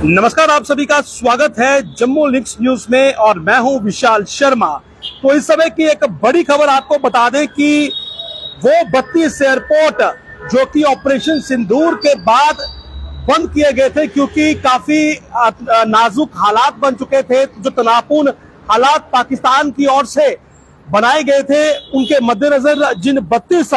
नमस्कार, आप सभी का स्वागत है जम्मू लिंक्स न्यूज में और मैं हूं विशाल शर्मा। तो इस समय की एक बड़ी खबर आपको बता दें कि वो 32 एयरपोर्ट जो कि ऑपरेशन सिंदूर के बाद बंद किए गए थे क्योंकि काफी नाजुक हालात बन चुके थे। जो तनावपूर्ण हालात पाकिस्तान की ओर से बनाए गए थे, उनके मद्देनजर जिन 32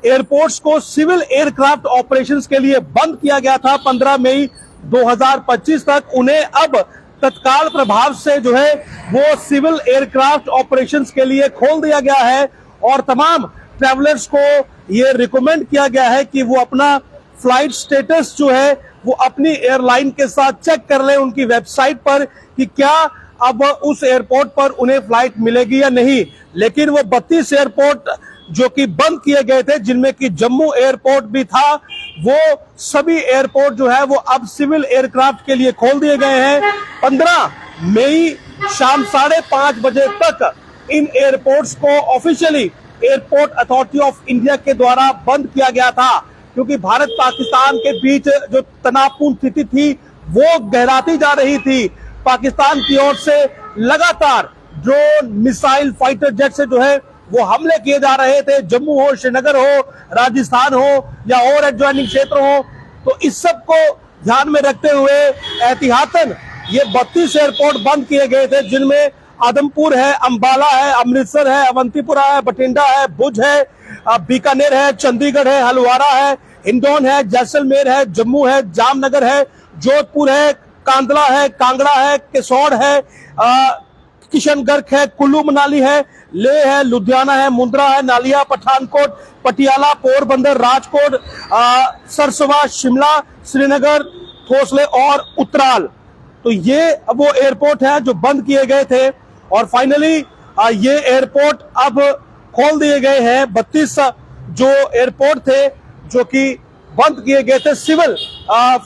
एयरपोर्ट्स को सिविल एयरक्राफ्ट ऑपरेशंस के लिए बंद किया गया था 15 मई 2025 तक, उन्हें अब तत्काल प्रभाव से जो है वो सिविल एयरक्राफ्ट ऑपरेशंस के लिए खोल दिया गया है। और तमाम ट्रैवलर्स को ये रिकमेंड किया गया है कि वो अपना फ्लाइट स्टेटस जो है वो अपनी एयरलाइन के साथ चेक कर लें उनकी वेबसाइट पर कि क्या अब उस एयरपोर्ट पर उन्हें फ्लाइट मिलेगी या नहीं। लेकिन वो 32 एयरपोर्ट जो कि बंद किए गए थे, जिनमें कि जम्मू एयरपोर्ट भी था, वो सभी एयरपोर्ट जो है वो अब सिविल एयरक्राफ्ट के लिए खोल दिए गए हैं। 15 मई शाम 5:30 बजे तक इन एयरपोर्ट्स को officially airport authority of India के द्वारा बंद किया गया था क्योंकि भारत पाकिस्तान के बीच जो तनावपूर्ण स्थिति थी वो गहराती जा रही थी। पाकिस्तान की ओर से लगातार ड्रोन, मिसाइल, फाइटर जेट से जो है वो हमले किए जा रहे थे। जम्मू हो, श्रीनगर हो, राजस्थान हो या और एडजॉइनिंग क्षेत्र हो, तो इस सब को ध्यान में रखते हुए एहतियातन ये 32 एयरपोर्ट बंद किए गए थे, जिनमें आदमपुर है, अंबाला है, अमृतसर है, अवंतीपुरा है, बठिंडा है, भुज है, बीकानेर है, चंडीगढ़ है, हलवारा है, हिंडौन है, जैसलमेर है, जम्मू है, जामनगर है, जोधपुर है, कांदला है, कांगड़ा है, केसौड़ है, किशनगढ़ है, कुल्लू मनाली है, लेह है, लुधियाना है, मुंद्रा है, नालिया, पठानकोट, पटियाला, पोरबंदर, राजकोट, सरसवा, शिमला, श्रीनगर, थोसले और उत्तराल। तो ये वो एयरपोर्ट है जो बंद किए गए थे और फाइनली ये एयरपोर्ट अब खोल दिए गए हैं। 32 जो एयरपोर्ट थे जो कि बंद किए गए थे सिविल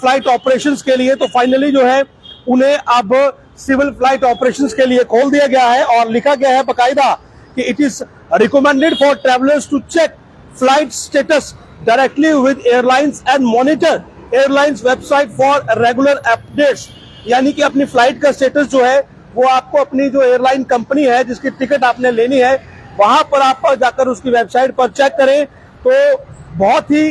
फ्लाइट ऑपरेशंस के लिए, तो फाइनली जो है उन्हें अब सिविल फ्लाइट ऑपरेशंस के लिए खोल दिया गया है। और लिखा गया है बकायदा कि it is recommended for travellers to check flight status directly with airlines and monitor airlines website for regular updates. यानी कि अपनी फ्लाइट का स्टेटस जो है वो आपको अपनी जो एयरलाइन कंपनी है जिसकी टिकट आपने लेनी है वहां पर आप जाकर उसकी वेबसाइट पर चेक करें। तो बहुत ही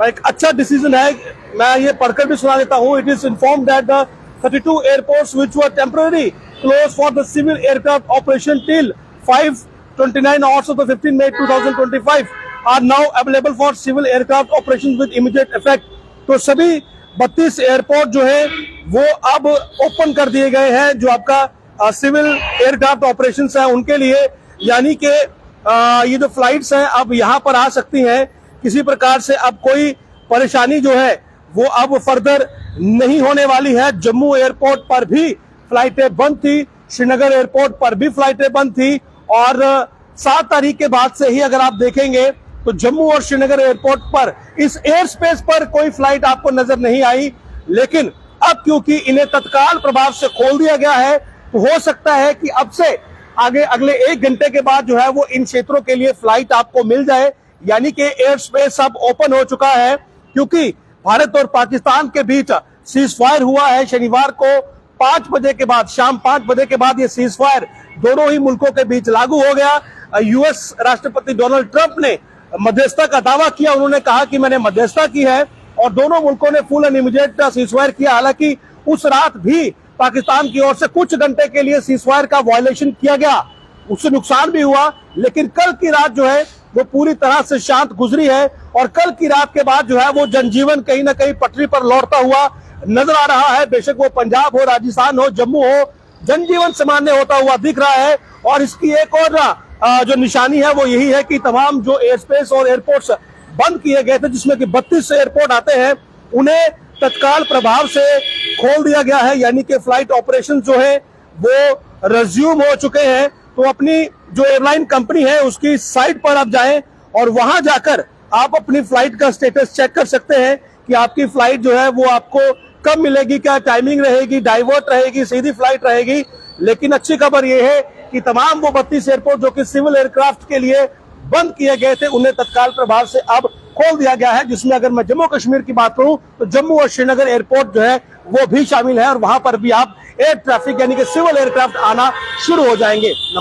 एक अच्छा डिसीजन है। मैं ये पढ़कर भी सुना देता हूँ। It is informed that the 32 airports which were temporarily closed for the civil aircraft operation till 5:29 hours of the 15 May 2025 are now available for civil aircraft operations with immediate effect। तो सभी 32 एयरपोर्ट जो है वो अब open कर दिए गए हैं जो आपका सिविल एयरक्राफ्ट ऑपरेशंस है उनके लिए। यानी कि ये जो फ्लाइट्स हैं अब यहाँ पर आ सकती हैं। किसी प्रकार से अब कोई परेशानी जो है वो अब फर्दर नहीं होने वाली है। जम्मू एयरपोर्ट पर भी फ्लाइटें बंद थी, श्रीनगर एयरपोर्ट पर भी फ्लाइटें बंद थी और 7 तारीख के बाद से ही अगर आप देखेंगे तो जम्मू और श्रीनगर एयरपोर्ट पर इस एयर स्पेस पर कोई फ्लाइट आपको नजर नहीं आई। लेकिन अब क्योंकि इन्हें तत्काल प्रभाव से खोल दिया गया है तो हो सकता है कि अब से आगे अगले 1 घंटे के बाद जो है वो इन क्षेत्रों के लिए फ्लाइट आपको मिल जाए। यानी कि एयर स्पेस अब ओपन हो चुका है क्योंकि भारत और पाकिस्तान के बीच सीज फायर हुआ है शनिवार को 5 बजे के बाद, शाम 5 बजे के बाद ये सीज फायर दोनों ही मुल्कों के बीच लागू हो गया। यूएस राष्ट्रपति डोनाल्ड ट्रंप ने मध्यस्थता का दावा किया। उन्होंने कहा कि मैंने मध्यस्थता की है और दोनों मुल्कों ने full and immediate cease fire किया। हालांकि उस रात भी पाकिस्तान की ओर से कुछ घंटे के लिए सीज फायर का वायलेशन किया गया, उससे नुकसान भी हुआ। लेकिन कल की रात जो है वो पूरी तरह से शांत गुजरी है और कल की रात के बाद जो है वो जनजीवन कहीं ना कहीं पटरी पर लौटता हुआ नजर आ रहा है। बेशक वो पंजाब हो, राजस्थान हो, जम्मू हो, जनजीवन सामान्य होता हुआ दिख रहा है। और इसकी एक और जो निशानी है वो यही है कि तमाम जो एयर स्पेस और एयरपोर्ट्स बंद किए गए थे जिसमें कि 32 एयरपोर्ट आते हैं उन्हें तत्काल प्रभाव से खोल दिया गया है। यानी कि फ्लाइट ऑपरेशन जो है वो रिज्यूम हो चुके हैं। तो अपनी जो एयरलाइन कंपनी है उसकी साइट पर आप जाएं और वहां जाकर आप अपनी फ्लाइट का स्टेटस चेक कर सकते हैं कि आपकी फ्लाइट जो है वो आपको कब मिलेगी, क्या टाइमिंग रहेगी, डाइवर्ट रहेगी, सीधी फ्लाइट रहेगी। लेकिन अच्छी खबर यह है कि तमाम वो 32 एयरपोर्ट जो कि सिविल एयरक्राफ्ट के लिए बंद किए गए थे उन्हें तत्काल प्रभाव से अब खोल दिया गया है, जिसमें अगर मैं जम्मू कश्मीर की बात करूं तो जम्मू और श्रीनगर एयरपोर्ट जो है वो भी शामिल है और वहां पर भी आप एयर ट्रैफिक यानी कि सिविल एयरक्राफ्ट आना शुरू हो जाएंगे। नमस्कार।